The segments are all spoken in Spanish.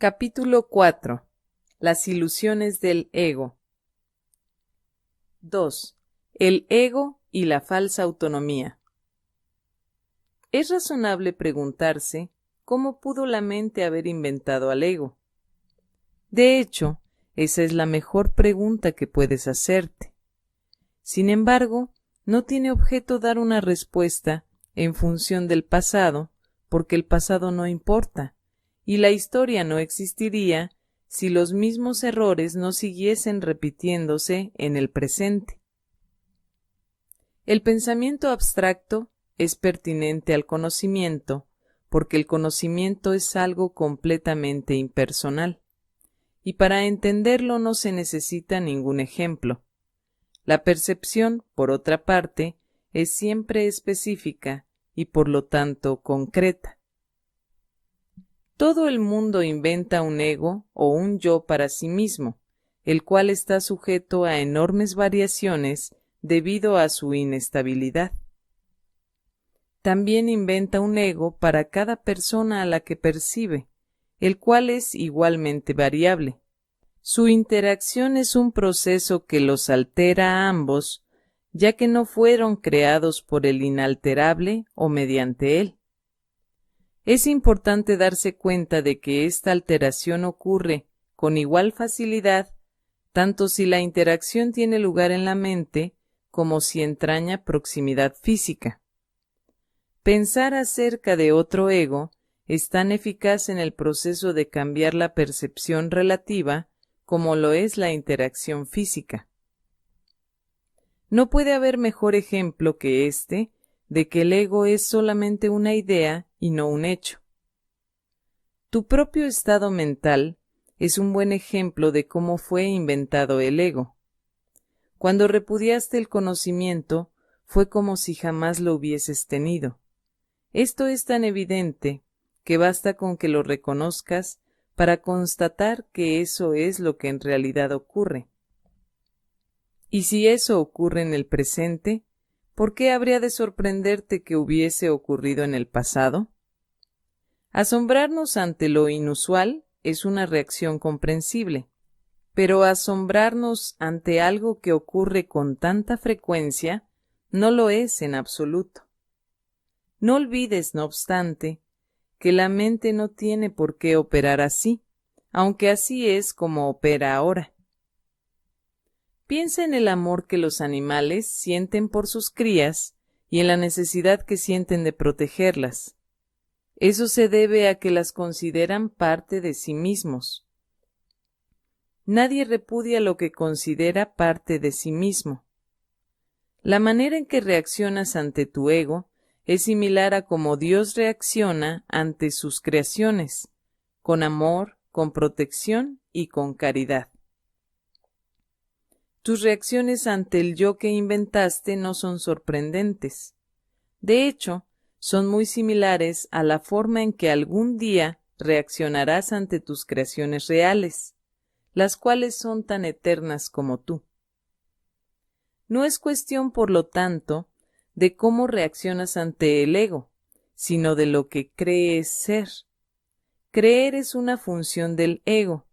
Capítulo 4. Las ilusiones del ego. 2. El ego y la falsa autonomía. Es razonable preguntarse cómo pudo la mente haber inventado al ego. De hecho, esa es la mejor pregunta que puedes hacerte. Sin embargo, no tiene objeto dar una respuesta en función del pasado, porque el pasado no importa, y la historia no existiría si los mismos errores no siguiesen repitiéndose en el presente. El pensamiento abstracto es pertinente al conocimiento, porque el conocimiento es algo completamente impersonal, y para entenderlo no se necesita ningún ejemplo. La percepción, por otra parte, es siempre específica y por lo tanto concreta. Todo el mundo inventa un ego o un yo para sí mismo, el cual está sujeto a enormes variaciones debido a su inestabilidad. También inventa un ego para cada persona a la que percibe, el cual es igualmente variable. Su interacción es un proceso que los altera a ambos, ya que no fueron creados por el inalterable o mediante él. Es importante darse cuenta de que esta alteración ocurre con igual facilidad, tanto si la interacción tiene lugar en la mente como si entraña proximidad física. Pensar acerca de otro ego es tan eficaz en el proceso de cambiar la percepción relativa como lo es la interacción física. No puede haber mejor ejemplo que este de que el ego es solamente una idea y no un hecho. Tu propio estado mental es un buen ejemplo de cómo fue inventado el ego. Cuando repudiaste el conocimiento, fue como si jamás lo hubieses tenido. Esto es tan evidente que basta con que lo reconozcas para constatar que eso es lo que en realidad ocurre. Y si eso ocurre en el presente, ¿por qué habría de sorprenderte que hubiese ocurrido en el pasado? Asombrarnos ante lo inusual es una reacción comprensible, pero asombrarnos ante algo que ocurre con tanta frecuencia no lo es en absoluto. No olvides, no obstante, que la mente no tiene por qué operar así, aunque así es como opera ahora. Piensa en el amor que los animales sienten por sus crías y en la necesidad que sienten de protegerlas. Eso se debe a que las consideran parte de sí mismos. Nadie repudia lo que considera parte de sí mismo. La manera en que reaccionas ante tu ego es similar a cómo Dios reacciona ante sus creaciones, con amor, con protección y con caridad. Tus reacciones ante el yo que inventaste no son sorprendentes. De hecho, son muy similares a la forma en que algún día reaccionarás ante tus creaciones reales, las cuales son tan eternas como tú. No es cuestión, por lo tanto, de cómo reaccionas ante el ego, sino de lo que crees ser. Creer es una función del ego,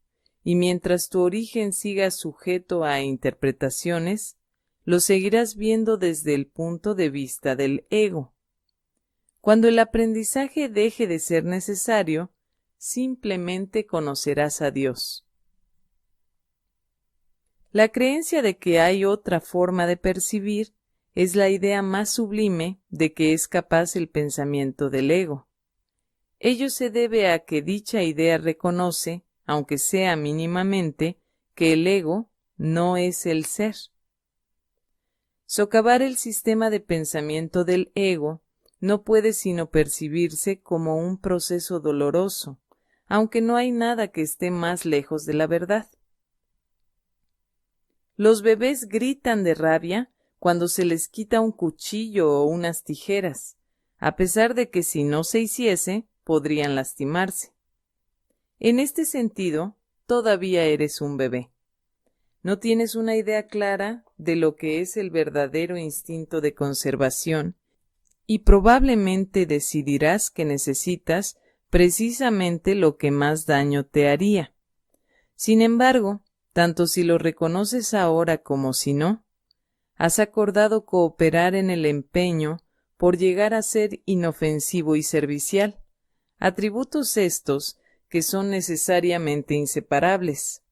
y mientras tu origen siga sujeto a interpretaciones, lo seguirás viendo desde el punto de vista del ego. Cuando el aprendizaje deje de ser necesario, simplemente conocerás a Dios. La creencia de que hay otra forma de percibir es la idea más sublime de que es capaz el pensamiento del ego. Ello se debe a que dicha idea reconoce, aunque sea mínimamente, que el ego no es el ser. Socavar el sistema de pensamiento del ego no puede sino percibirse como un proceso doloroso, aunque no hay nada que esté más lejos de la verdad. Los bebés gritan de rabia cuando se les quita un cuchillo o unas tijeras, a pesar de que si no se hiciese, podrían lastimarse. En este sentido, todavía eres un bebé. No tienes una idea clara de lo que es el verdadero instinto de conservación y probablemente decidirás que necesitas precisamente lo que más daño te haría. Sin embargo, tanto si lo reconoces ahora como si no, has acordado cooperar en el empeño por llegar a ser inofensivo y servicial, atributos estos que son necesariamente inseparables.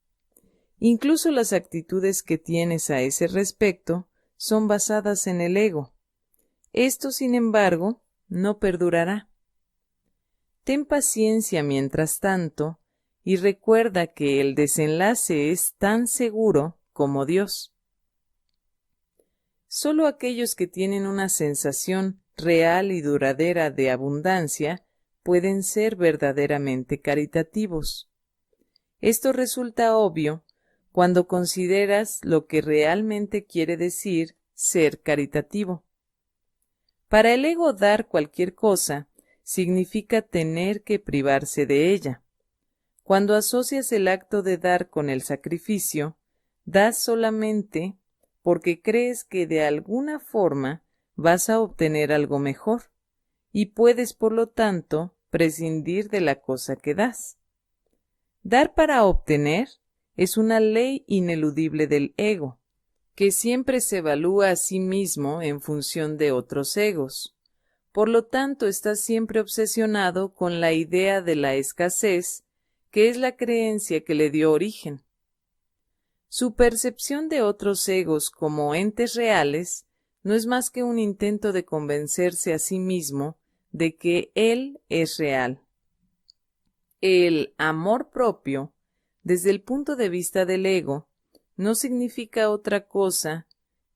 Incluso las actitudes que tienes a ese respecto son basadas en el ego. Esto, sin embargo, no perdurará. Ten paciencia mientras tanto y recuerda que el desenlace es tan seguro como Dios. Solo aquellos que tienen una sensación real y duradera de abundancia pueden ser verdaderamente caritativos. Esto resulta obvio cuando consideras lo que realmente quiere decir ser caritativo. Para el ego, dar cualquier cosa significa tener que privarse de ella. Cuando asocias el acto de dar con el sacrificio, das solamente porque crees que de alguna forma vas a obtener algo mejor, y puedes, por lo tanto, prescindir de la cosa que das. Dar para obtener es una ley ineludible del ego, que siempre se evalúa a sí mismo en función de otros egos. Por lo tanto, está siempre obsesionado con la idea de la escasez, que es la creencia que le dio origen. Su percepción de otros egos como entes reales no es más que un intento de convencerse a sí mismo de que él es real. El amor propio, desde el punto de vista del ego, no significa otra cosa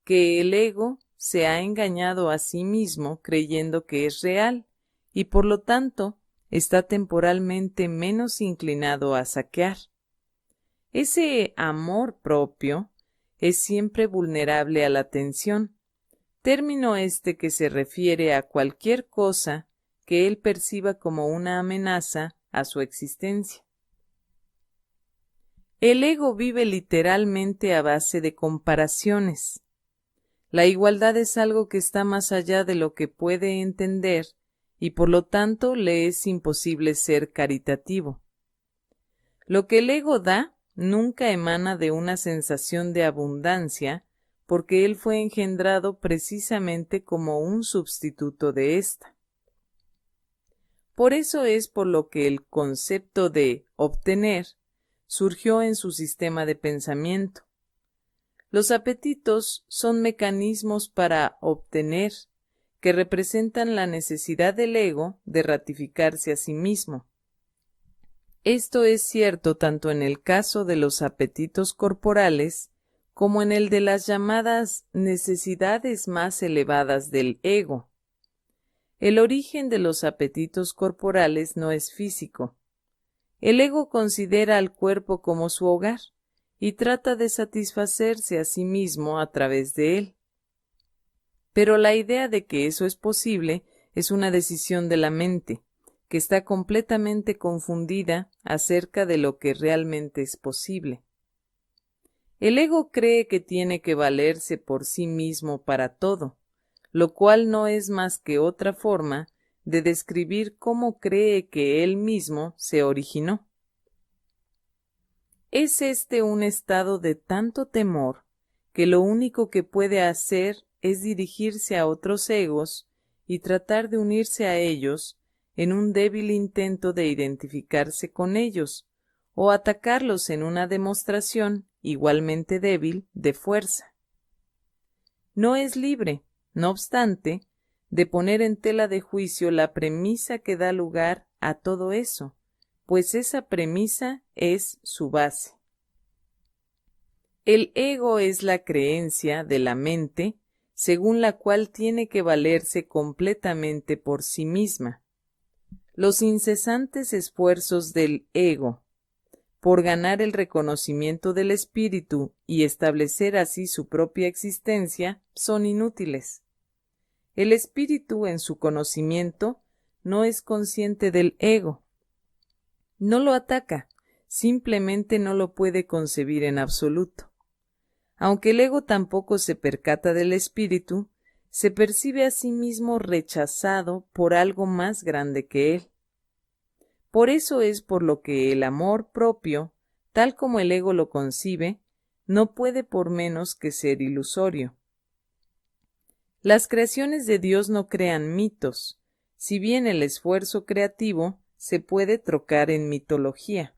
que el ego se ha engañado a sí mismo creyendo que es real y por lo tanto está temporalmente menos inclinado a saquear. Ese amor propio es siempre vulnerable a la tensión, término este que se refiere a cualquier cosa que él perciba como una amenaza a su existencia. El ego vive literalmente a base de comparaciones. La igualdad es algo que está más allá de lo que puede entender y por lo tanto le es imposible ser caritativo. Lo que el ego da nunca emana de una sensación de abundancia porque él fue engendrado precisamente como un sustituto de ésta. Por eso es por lo que el concepto de obtener surgió en su sistema de pensamiento. Los apetitos son mecanismos para obtener, que representan la necesidad del ego de ratificarse a sí mismo. Esto es cierto tanto en el caso de los apetitos corporales como en el de las llamadas necesidades más elevadas del ego. El origen de los apetitos corporales no es físico. El ego considera al cuerpo como su hogar y trata de satisfacerse a sí mismo a través de él. Pero la idea de que eso es posible es una decisión de la mente, que está completamente confundida acerca de lo que realmente es posible. El ego cree que tiene que valerse por sí mismo para todo, lo cual no es más que otra forma de describir cómo cree que él mismo se originó. Es este un estado de tanto temor que lo único que puede hacer es dirigirse a otros egos y tratar de unirse a ellos en un débil intento de identificarse con ellos, o atacarlos en una demostración igualmente débil de fuerza. No es libre, no obstante, de poner en tela de juicio la premisa que da lugar a todo eso, pues esa premisa es su base. El ego es la creencia de la mente según la cual tiene que valerse completamente por sí misma. Los incesantes esfuerzos del ego por ganar el reconocimiento del espíritu y establecer así su propia existencia son inútiles. El espíritu en su conocimiento no es consciente del ego. No lo ataca, simplemente no lo puede concebir en absoluto. Aunque el ego tampoco se percata del espíritu, se percibe a sí mismo rechazado por algo más grande que él. Por eso es por lo que el amor propio, tal como el ego lo concibe, no puede por menos que ser ilusorio. Las creaciones de Dios no crean mitos, si bien el esfuerzo creativo se puede trocar en mitología.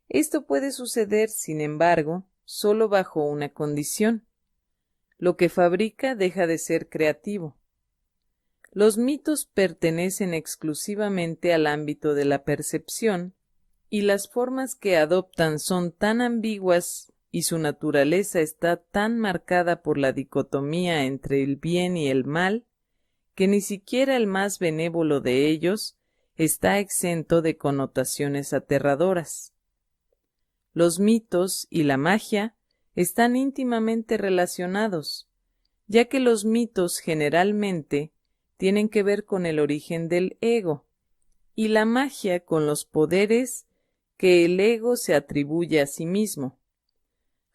Esto puede suceder, sin embargo, solo bajo una condición. Lo que fabrica deja de ser creativo. Los mitos pertenecen exclusivamente al ámbito de la percepción, y las formas que adoptan son tan ambiguas y su naturaleza está tan marcada por la dicotomía entre el bien y el mal, que ni siquiera el más benévolo de ellos está exento de connotaciones aterradoras. Los mitos y la magia están íntimamente relacionados, ya que los mitos generalmente tienen que ver con el origen del ego, y la magia con los poderes que el ego se atribuye a sí mismo.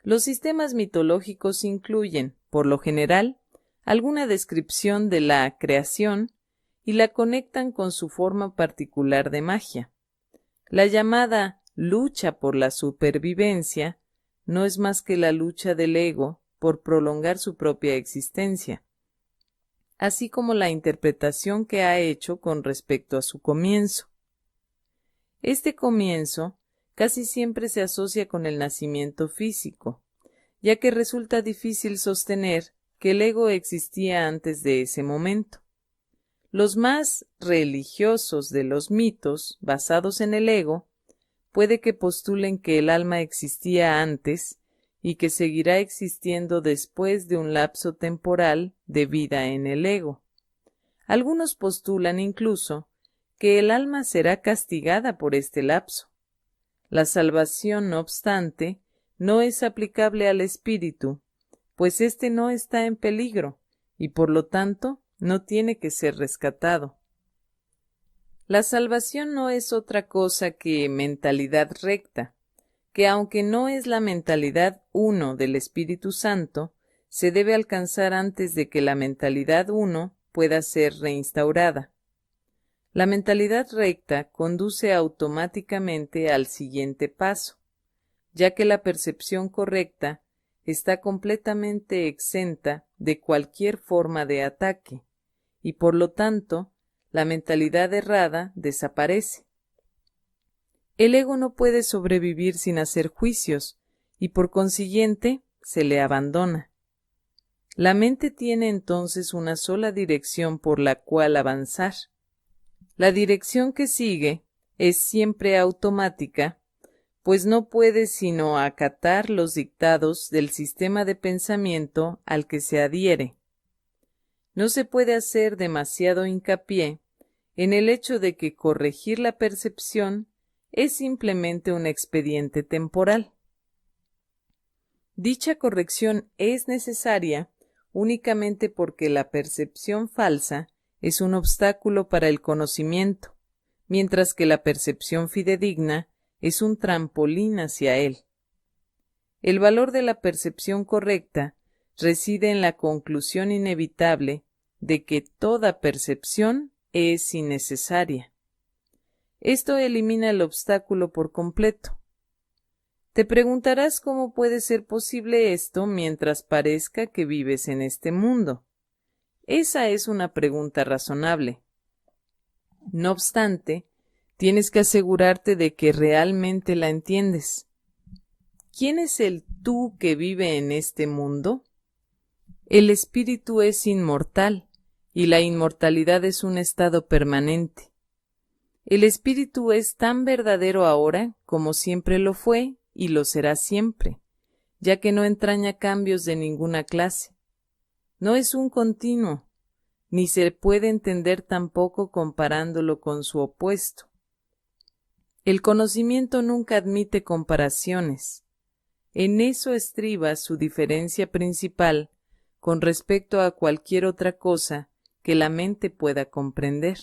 Los sistemas mitológicos incluyen, por lo general, alguna descripción de la creación y la conectan con su forma particular de magia. La llamada lucha por la supervivencia no es más que la lucha del ego por prolongar su propia existencia, así como la interpretación que ha hecho con respecto a su comienzo. Este comienzo casi siempre se asocia con el nacimiento físico, ya que resulta difícil sostener que el ego existía antes de ese momento. Los más religiosos de los mitos, basados en el ego, puede que postulen que el alma existía antes y que seguirá existiendo después de un lapso temporal de vida en el ego. Algunos postulan incluso que el alma será castigada por este lapso. La salvación, no obstante, no es aplicable al espíritu, pues éste no está en peligro y por lo tanto no tiene que ser rescatado. La salvación no es otra cosa que mentalidad recta, que aunque no es la mentalidad uno del Espíritu Santo, se debe alcanzar antes de que la mentalidad uno pueda ser reinstaurada. La mentalidad recta conduce automáticamente al siguiente paso, ya que la percepción correcta está completamente exenta de cualquier forma de ataque, y por lo tanto, la mentalidad errada desaparece. El ego no puede sobrevivir sin hacer juicios, y por consiguiente se le abandona. La mente tiene entonces una sola dirección por la cual avanzar. La dirección que sigue es siempre automática, pues no puede sino acatar los dictados del sistema de pensamiento al que se adhiere. No se puede hacer demasiado hincapié en el hecho de que corregir la percepción es simplemente un expediente temporal. Dicha corrección es necesaria únicamente porque la percepción falsa es un obstáculo para el conocimiento, mientras que la percepción fidedigna es un trampolín hacia él. El valor de la percepción correcta reside en la conclusión inevitable de que toda percepción es innecesaria. Esto elimina el obstáculo por completo. Te preguntarás cómo puede ser posible esto mientras parezca que vives en este mundo. Esa es una pregunta razonable. No obstante, tienes que asegurarte de que realmente la entiendes. ¿Quién es el tú que vive en este mundo? El espíritu es inmortal, y la inmortalidad es un estado permanente. El espíritu es tan verdadero ahora como siempre lo fue y lo será siempre, ya que no entraña cambios de ninguna clase. No es un continuo, ni se puede entender tampoco comparándolo con su opuesto. El conocimiento nunca admite comparaciones. En eso estriba su diferencia principal con respecto a cualquier otra cosa que la mente pueda comprender.